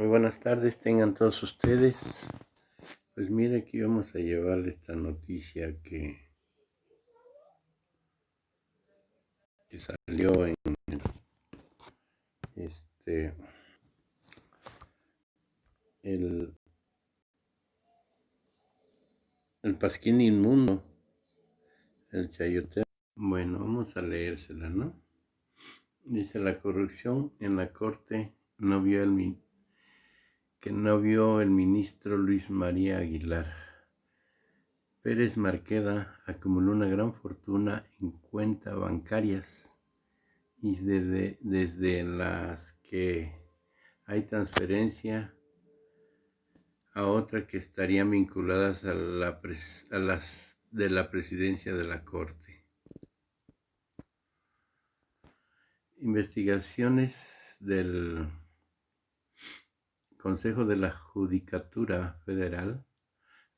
Muy buenas tardes, tengan todos ustedes. Pues mire, aquí vamos a llevarle esta noticia que salió en el, el Pasquín Inmundo, el chayotero. Bueno, vamos a leérsela, ¿no? Dice: la corrupción en la corte no vio el ministro Luis María Aguilar. Pérez Marqueda acumuló una gran fortuna en cuentas bancarias y desde las que hay transferencia a otras que estarían vinculadas a las de la presidencia de la Corte. Investigaciones del Consejo de la Judicatura Federal,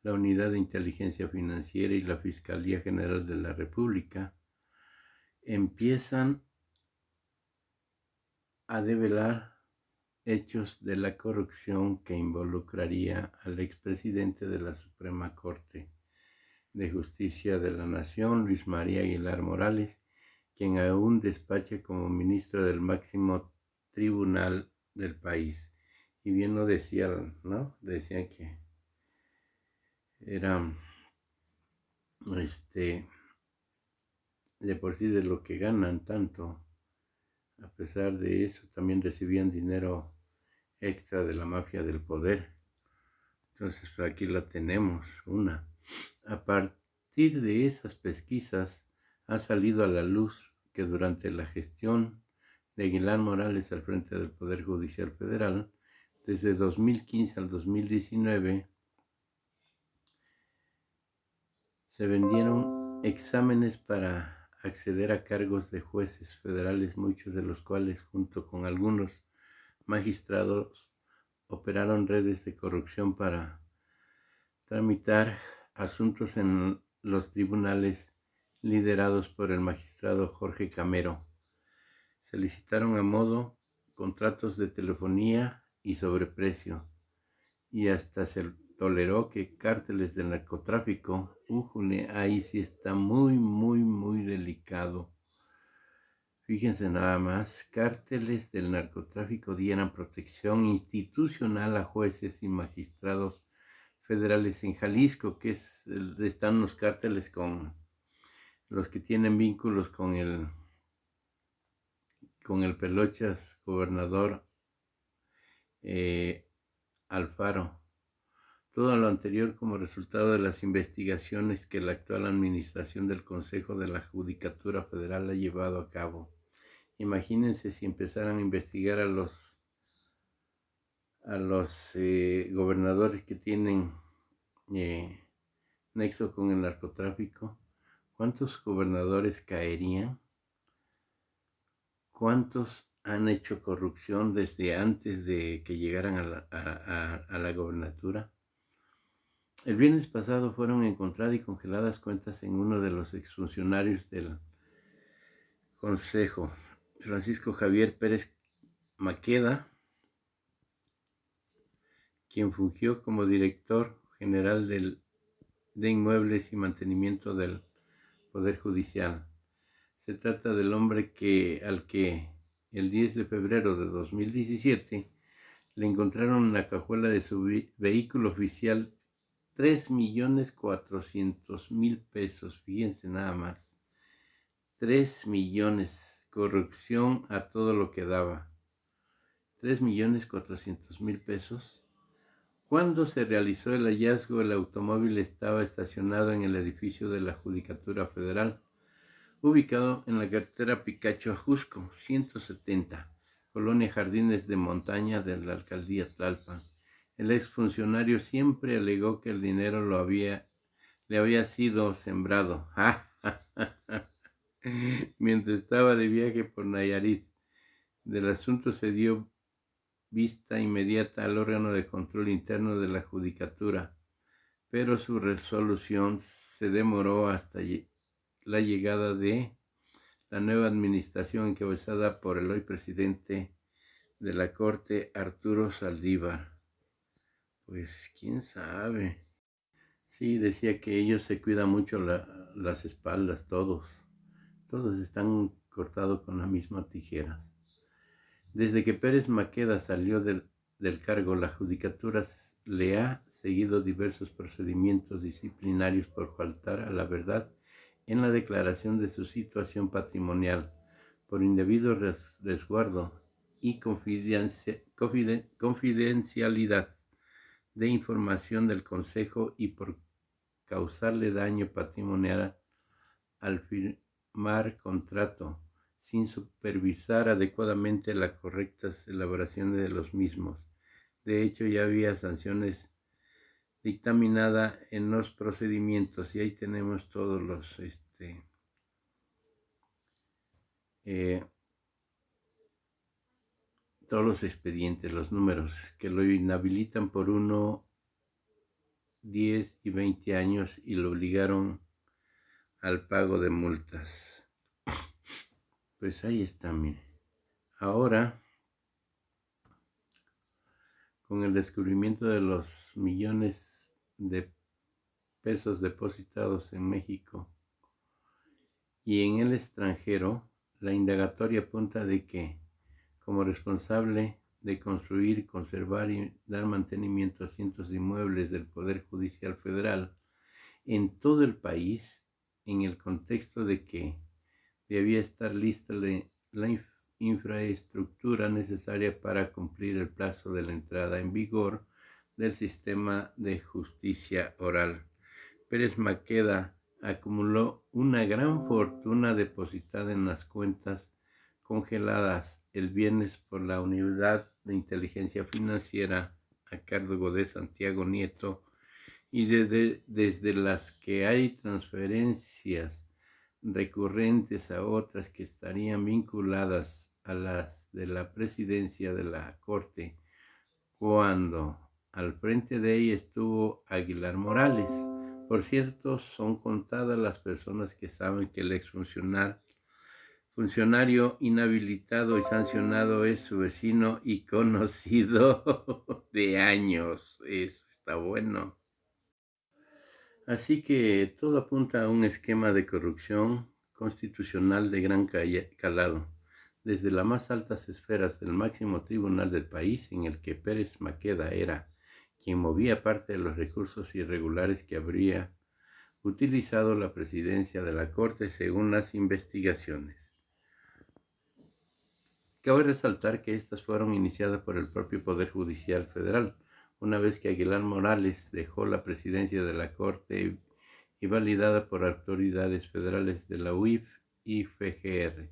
la Unidad de Inteligencia Financiera y la Fiscalía General de la República empiezan a develar hechos de la corrupción que involucraría al expresidente de la Suprema Corte de Justicia de la Nación, Luis María Aguilar Morales, quien aún despacha como ministro del máximo tribunal del país. Y bien lo decía, ¿no? Decía que era, de por sí, de lo que ganan tanto, a pesar de eso también recibían dinero extra de la mafia del poder. Entonces aquí la tenemos, una. A partir de esas pesquisas ha salido a la luz que durante la gestión de Aguilar Morales al frente del Poder Judicial Federal, desde 2015 al 2019, se vendieron exámenes para acceder a cargos de jueces federales, muchos de los cuales, junto con algunos magistrados, operaron redes de corrupción para tramitar asuntos en los tribunales liderados por el magistrado Jorge Camero. Se licitaron a modo contratos de telefonía y sobreprecio, y hasta se toleró que cárteles del narcotráfico, ahí sí está muy delicado. Fíjense nada más, cárteles del narcotráfico dieran protección institucional a jueces y magistrados federales en Jalisco, que están los cárteles con los que tienen vínculos con el Pelochas gobernador Alfaro. Todo lo anterior como resultado de las investigaciones que la actual administración del Consejo de la Judicatura Federal ha llevado a cabo. Imagínense si empezaran a investigar a los gobernadores que tienen nexo con el narcotráfico. ¿Cuántos gobernadores caerían? ¿Cuántos han hecho corrupción desde antes de que llegaran a la gobernatura? El viernes pasado fueron encontradas y congeladas cuentas en uno de los exfuncionarios del Consejo, Francisco Javier Pérez Maqueda, quien fungió como director general de Inmuebles y Mantenimiento del Poder Judicial. Se trata del hombre al que el 10 de febrero de 2017 le encontraron en la cajuela de su vehículo oficial 3.400.000 pesos. Fíjense nada más. 3 millones. Corrupción a todo lo que daba. 3.400.000 pesos. Cuando se realizó el hallazgo, el automóvil estaba estacionado en el edificio de la Judicatura Federal, ubicado en la carretera Picacho-Ajusco, 170, Colonia Jardines de Montaña de la Alcaldía Tlalpan. El exfuncionario siempre alegó que el dinero le había sido sembrado mientras estaba de viaje por Nayarit. Del asunto se dio vista inmediata al órgano de control interno de la Judicatura, pero su resolución se demoró hasta la llegada de la nueva administración encabezada por el hoy presidente de la Corte, Arturo Saldívar. Pues quién sabe. Sí, decía que ellos se cuidan mucho las espaldas, todos. Todos están cortados con las mismas tijeras. Desde que Pérez Maqueda salió del cargo, la Judicatura le ha seguido diversos procedimientos disciplinarios por faltar a la verdad en la declaración de su situación patrimonial, por indebido resguardo y confidencialidad de información del Consejo y por causarle daño patrimonial al firmar contrato sin supervisar adecuadamente la correcta elaboración de los mismos. De hecho, ya había sanciones dictaminadas en los procedimientos y ahí tenemos todos los expedientes, los números que lo inhabilitan por 1, 10 y 20 años y lo obligaron al pago de multas. Pues ahí está, mire. Ahora, con el descubrimiento de los millones de pesos depositados en México y en el extranjero, la indagatoria apunta de que, como responsable de construir, conservar y dar mantenimiento a cientos de inmuebles del Poder Judicial Federal en todo el país, en el contexto de que debía estar lista la infraestructura necesaria para cumplir el plazo de la entrada en vigor del sistema de justicia oral. Pérez Maqueda acumuló una gran fortuna depositada en las cuentas congeladas el viernes por la Unidad de Inteligencia Financiera a cargo de Santiago Nieto y desde las que hay transferencias recurrentes a otras que estarían vinculadas a las de la presidencia de la Corte, cuando al frente de ella estuvo Aguilar Morales. Por cierto, son contadas las personas que saben que el funcionario inhabilitado y sancionado es su vecino y conocido de años. Eso está bueno. Así que todo apunta a un esquema de corrupción constitucional de gran calado, desde las más altas esferas del máximo tribunal del país, en el que Pérez Maqueda era quien movía parte de los recursos irregulares que habría utilizado la presidencia de la Corte según las investigaciones. Cabe resaltar que estas fueron iniciadas por el propio Poder Judicial Federal, una vez que Aguilar Morales dejó la presidencia de la Corte y validada por autoridades federales de la UIF y FGR,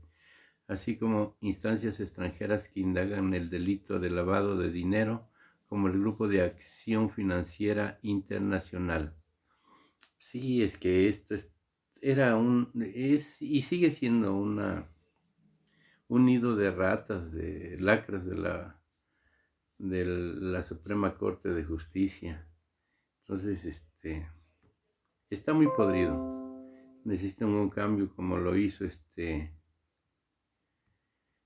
así como instancias extranjeras que indagan el delito de lavado de dinero, como el Grupo de Acción Financiera Internacional. Sí, es que esto es y sigue siendo un nido de ratas, de lacras de la Suprema Corte de Justicia. Entonces, está muy podrido. Necesitan un cambio como lo hizo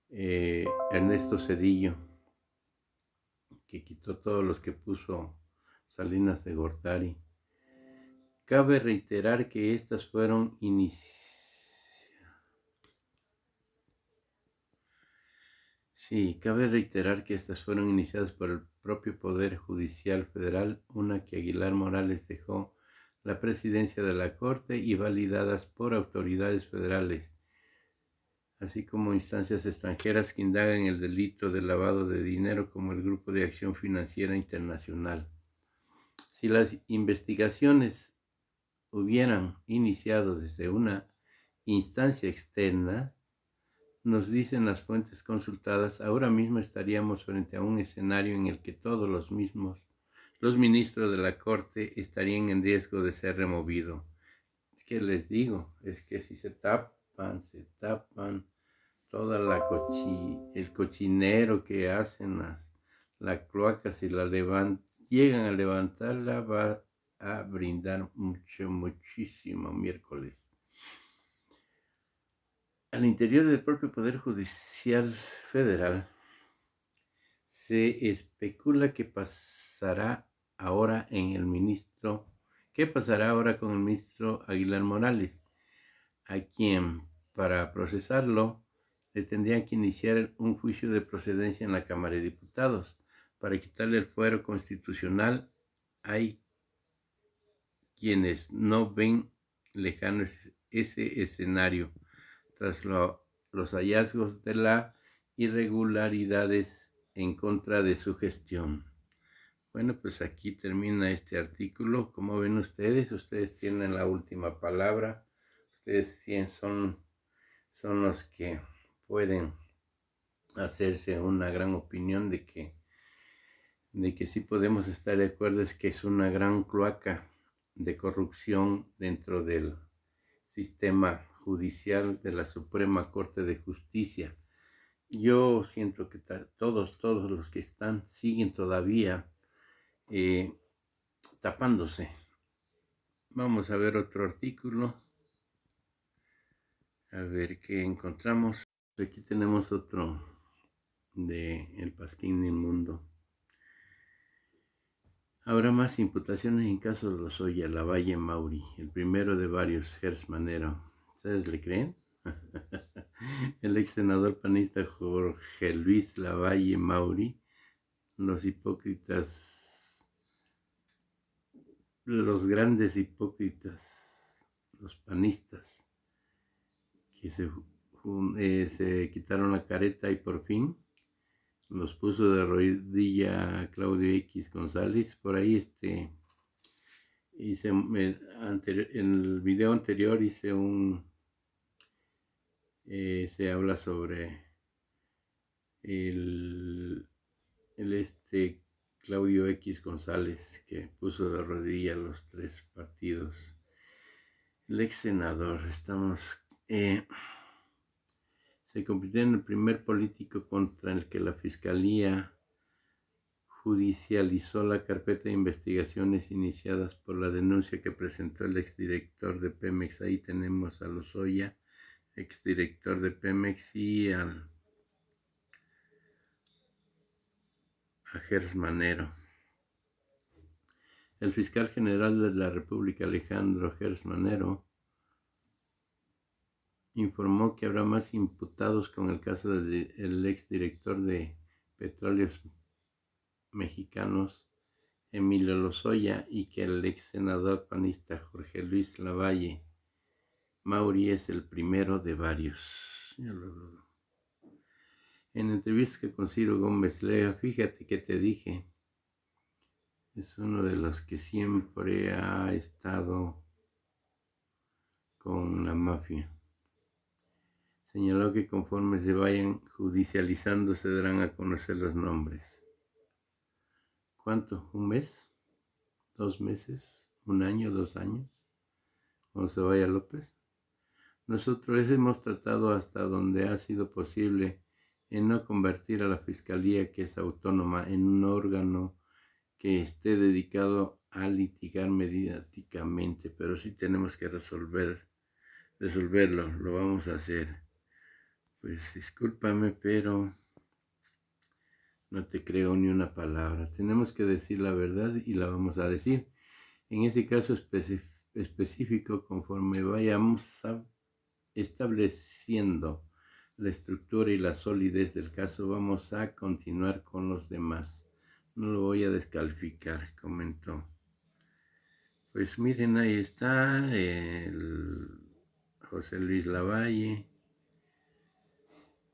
Ernesto Zedillo, que quitó todos los que puso Salinas de Gortari. Cabe reiterar que estas fueron iniciadas por el propio Poder Judicial Federal, una que Aguilar Morales dejó la presidencia de la Corte y validadas por autoridades federales, así como instancias extranjeras que indagan el delito de lavado de dinero, como el Grupo de Acción Financiera Internacional. Si las investigaciones hubieran iniciado desde una instancia externa, nos dicen las fuentes consultadas, ahora mismo estaríamos frente a un escenario en el que todos los ministros de la Corte estarían en riesgo de ser removidos. ¿Qué les digo? Es que si se tapan toda el cochinero que hacen las cloacas, y llegan a levantarla, va a brindar muchísimo miércoles. Al interior del propio Poder Judicial Federal Se especula que pasará ahora ¿qué pasará ahora con el ministro Aguilar Morales? A quien, para procesarlo, le tendrían que iniciar un juicio de procedencia en la Cámara de Diputados. Para quitarle el fuero constitucional, hay quienes no ven lejano ese escenario tras los hallazgos de las irregularidades en contra de su gestión. Bueno, pues aquí termina este artículo. Como ven ustedes tienen la última palabra. Ustedes son los que pueden hacerse una gran opinión de que sí podemos estar de acuerdo, es que es una gran cloaca de corrupción dentro del sistema judicial de la Suprema Corte de Justicia. Yo siento que todos los que siguen todavía tapándose. Vamos a ver otro artículo, a ver qué encontramos. Aquí tenemos otro de El Pasquín Inmundo. Habrá más imputaciones en caso de Lozoya, Lavalle, Mauri, el primero de varios, Gers Manero. ¿Ustedes le creen? El ex senador panista Jorge Luis Lavalle Mauri, los grandes hipócritas, los panistas, que se quitaron la careta y por fin los puso de rodilla a Claudio X González. Por ahí en el video anterior se habla sobre el Claudio X González, que puso de rodilla a los tres partidos. El ex senador, se convirtió en el primer político contra el que la Fiscalía judicializó la carpeta de investigaciones iniciadas por la denuncia que presentó el exdirector de Pemex. Ahí tenemos a Lozoya, exdirector de Pemex, y a Gers Manero. El fiscal general de la República, Alejandro Gers Manero, informó que habrá más imputados con el caso del exdirector de Petróleos Mexicanos, Emilio Lozoya, y que el ex senador panista Jorge Luis Lavalle Mauri es el primero de varios. Yo lo dudo. En entrevista con Ciro Gómez Leiva, fíjate que te dije, es uno de los que siempre ha estado con la mafia. Señaló que conforme se vayan judicializando se darán a conocer los nombres. ¿Cuánto? ¿Un mes? ¿2 meses? ¿1 año? ¿2 años? Cuando se vaya López. Nosotros hemos tratado hasta donde ha sido posible en no convertir a la Fiscalía, que es autónoma, en un órgano que esté dedicado a litigar mediáticamente, pero sí tenemos que resolverlo, lo vamos a hacer. Pues discúlpame, pero no te creo ni una palabra. Tenemos que decir la verdad y la vamos a decir. En ese caso específico, conforme vayamos estableciendo la estructura y la solidez del caso, vamos a continuar con los demás. No lo voy a descalificar, comentó. Pues miren, ahí está el José Luis Lavalle.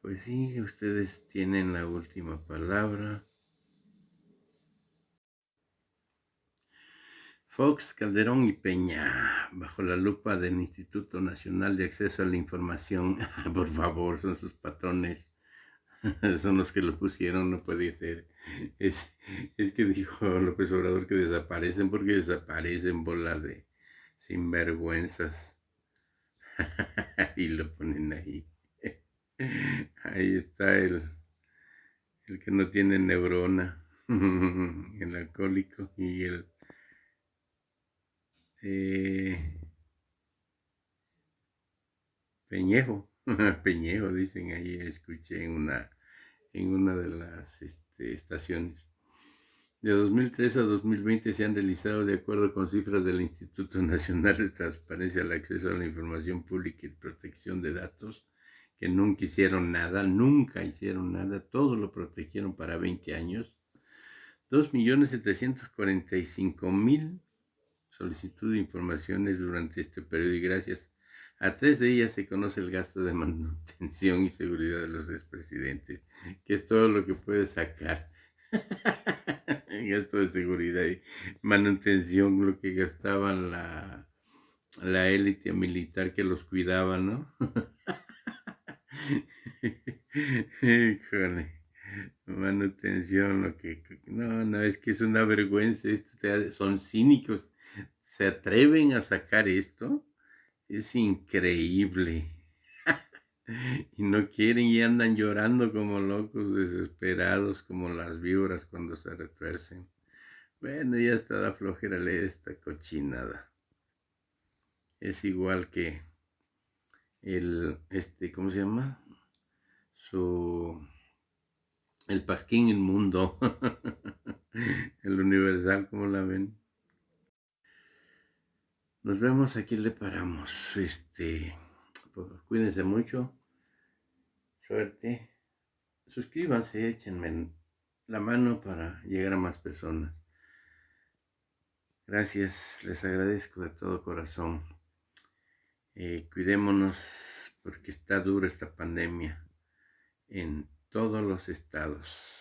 Pues sí, ustedes tienen la última palabra. Fox, Calderón y Peña, bajo la lupa del Instituto Nacional de Acceso a la Información. Por favor, son sus patrones. Son los que lo pusieron, no puede ser. Es que dijo López Obrador que desaparecen porque desaparecen, bola de sinvergüenzas. Y lo ponen ahí. Ahí está el que no tiene neurona, el alcohólico y el Peñejo, Peñejo dicen ahí, escuché en una de las estaciones. De 2003 a 2020 se han realizado, de acuerdo con cifras del Instituto Nacional de Transparencia al Acceso a la Información Pública y Protección de Datos, que nunca hicieron nada, todo lo protegieron para 20 años, 2.745.000 solicitudes de informaciones durante este periodo, y gracias a 3 de ellas se conoce el gasto de manutención y seguridad de los expresidentes, que es todo lo que puede sacar. Gasto de seguridad y manutención, lo que gastaban la élite militar que los cuidaba, ¿no? Híjole, manutención, no, es que es una vergüenza esto, son cínicos, se atreven a sacar esto, es increíble. Y no quieren y andan llorando como locos, desesperados, como las víboras cuando se retuercen. Bueno, ya está, da flojera leer esta cochinada. Es igual que ¿cómo se llama? El Pasquín Inmundo. El Universal, ¿cómo la ven? Nos vemos, aquí le paramos. Pues, cuídense mucho. Suerte. Suscríbanse, échenme la mano para llegar a más personas. Gracias, les agradezco de todo corazón. Cuidémonos porque está dura esta pandemia en todos los estados.